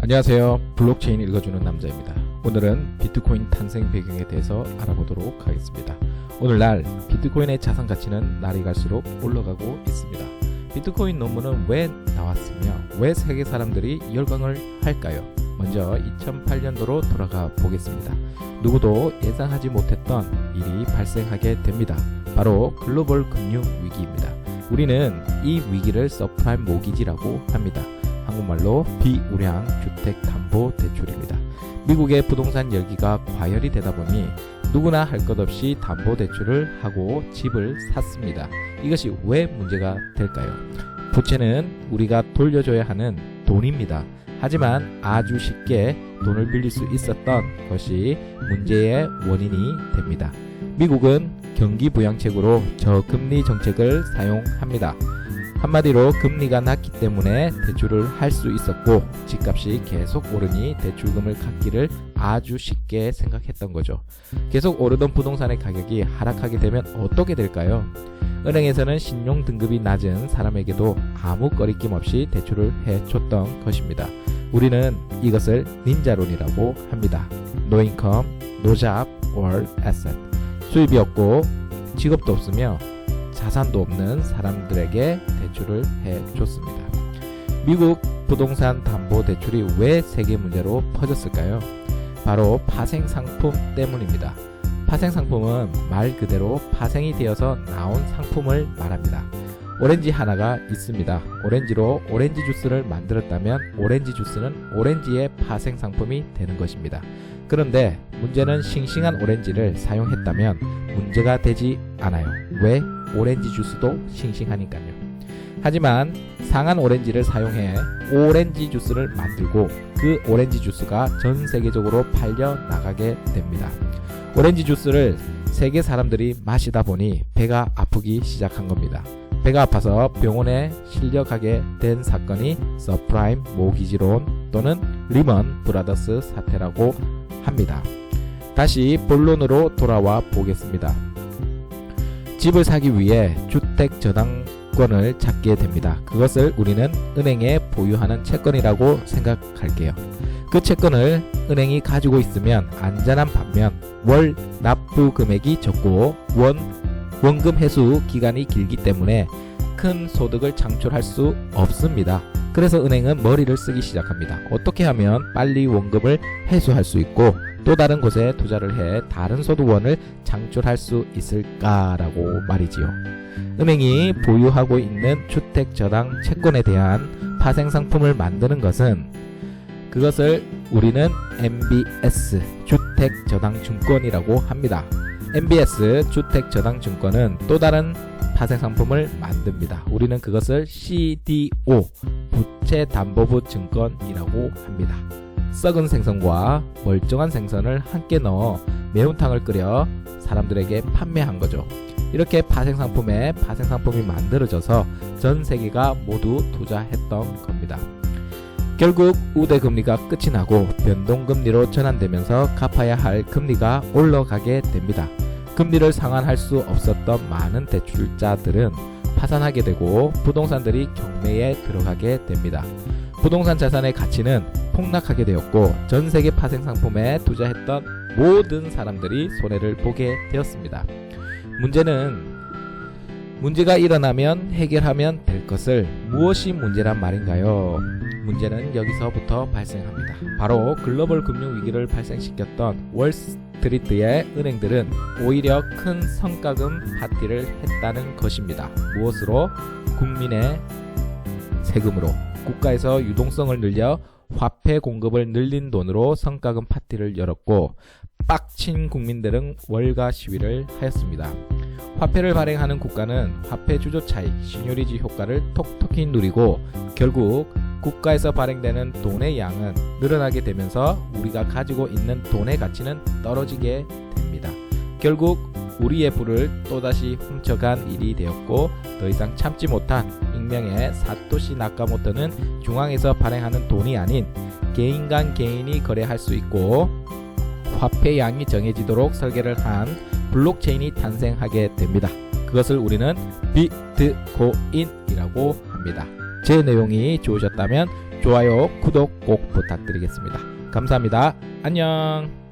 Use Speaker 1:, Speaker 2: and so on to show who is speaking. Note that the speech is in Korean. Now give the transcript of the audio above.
Speaker 1: 안녕하세요. 블록체인 읽어주는 남자입니다. 오늘은 비트코인 탄생 배경에 대해서 알아보도록 하겠습니다. 오늘날 비트코인의 자산 가치는 날이 갈수록 올라가고 있습니다. 비트코인 논문은 왜 나왔으며 왜 세계 사람들이 열광을 할까요? 먼저 2008년도로 돌아가 보겠습니다. 누구도 예상하지 못했던 일이 발생하게 됩니다. 바로 글로벌 금융 위기입니다. 우리는 이 위기를 서프라임 모기지라고 합니다. 한국말로 비우량 주택담보대출입니다. 미국의 부동산 열기가 과열이 되다 보니 누구나 할 것 없이 담보대출을 하고 집을 샀습니다. 이것이 왜 문제가 될까요? 부채는 우리가 돌려줘야 하는 돈입니다. 하지만 아주 쉽게 돈을 빌릴 수 있었던 것이 문제의 원인이 됩니다. 미국은 경기부양책으로 저금리 정책을 사용합니다. 한마디로 금리가 낮기 때문에 대출을 할 수 있었고 집값이 계속 오르니 대출금을 갚기를 아주 쉽게 생각했던 거죠. 계속 오르던 부동산의 가격이 하락하게 되면 어떻게 될까요? 은행에서는 신용 등급이 낮은 사람에게도 아무 거리낌 없이 대출을 해줬던 것입니다. 우리는 이것을 닌자론이라고 합니다. No income, no job or asset. 수입이 없고 직업도 없으며 자산도 없는 사람들에게 대출을 해줬습니다. 미국 부동산 담보대출이 왜 세계 문제로 퍼졌을까요? 바로 파생상품 때문입니다. 파생상품은 말 그대로 파생이 되어서 나온 상품을 말합니다. 오렌지 하나가 있습니다. 오렌지로 오렌지 주스를 만들었다면 오렌지 주스는 오렌지의 파생상품이 되는 것입니다. 그런데 문제는 싱싱한 오렌지를 사용했다면 문제가 되지 않아요. 왜? 오렌지 주스도 싱싱하니까요. 하지만 상한 오렌지를 사용해 오렌지 주스를 만들고 그 오렌지 주스가 전 세계적으로 팔려 나가게 됩니다. 오렌지 주스를 세계 사람들이 마시다 보니 배가 아프기 시작한 겁니다. 배가 아파서 병원에 실려가게 된 사건이 서프라임 모기지론 또는 리먼 브라더스 사태라고 합니다. 다시 본론으로 돌아와 보겠습니다. 집을 사기 위해 주택저당권을 찾게 됩니다. 그것을 우리는 은행에 보유하는 채권이라고 생각할게요. 그 채권을 은행이 가지고 있으면 안전한 반면 월 납부 금액이 적고 원금 회수 기간이 길기 때문에 큰 소득을 창출할 수 없습니다. 그래서 은행은 머리를 쓰기 시작합니다. 어떻게 하면 빨리 원금을 회수할 수 있고 또 다른 곳에 투자를 해 다른 소득원을 창출할 수 있을까라고 말이지요. 은행이 보유하고 있는 주택저당 채권에 대한 파생상품을 만드는 것은 그것을 우리는 MBS 주택저당증권이라고 합니다. MBS 주택저당증권은 또 다른 파생상품을 만듭니다. 우리는 그것을 CDO 부채담보부 증권이라고 합니다. 썩은 생선과 멀쩡한 생선을 함께 넣어 매운탕을 끓여 사람들에게 판매한 거죠. 이렇게 파생상품이 만들어져서 전 세계가 모두 투자했던 겁니다. 결국 우대금리가 끝이 나고 변동금리로 전환되면서 갚아야 할 금리가 올라가게 됩니다. 금리를 상환할 수 없었던 많은 대출자들은 파산하게 되고 부동산들이 경매에 들어가게 됩니다. 부동산 자산의 가치는 폭락하게 되었고 전 세계 파생상품에 투자했던 모든 사람들이 손해를 보게 되었습니다. 문제가 일어나면 해결하면 될 것을 무엇이 문제란 말인가요? 문제는 여기서부터 발생합니다. 바로 글로벌 금융위기를 발생시켰던 월스트리트의 은행들은 오히려 큰 성과금 파티를 했다는 것입니다. 무엇으로? 국민의 세금으로. 국가에서 유동성을 늘려 화폐 공급을 늘린 돈으로 성과금 파티를 열었고 빡친 국민들은 월가 시위를 하였습니다. 화폐를 발행하는 국가는 화폐 주조 차익, 시늉리지 효과를 톡톡히 누리고 결국 국가에서 발행되는 돈의 양은 늘어나게 되면서 우리가 가지고 있는 돈의 가치는 떨어지게 됩니다. 결국 우리의 부를 또다시 훔쳐간 일이 되었고 더 이상 참지 못한 익명의 사토시 나카모토는 중앙에서 발행하는 돈이 아닌 개인 간 개인이 거래할 수 있고 화폐 양이 정해지도록 설계를 한 블록체인이 탄생하게 됩니다. 그것을 우리는 비트코인이라고 합니다. 제 내용이 좋으셨다면 좋아요, 구독 꼭 부탁드리겠습니다. 감사합니다. 안녕.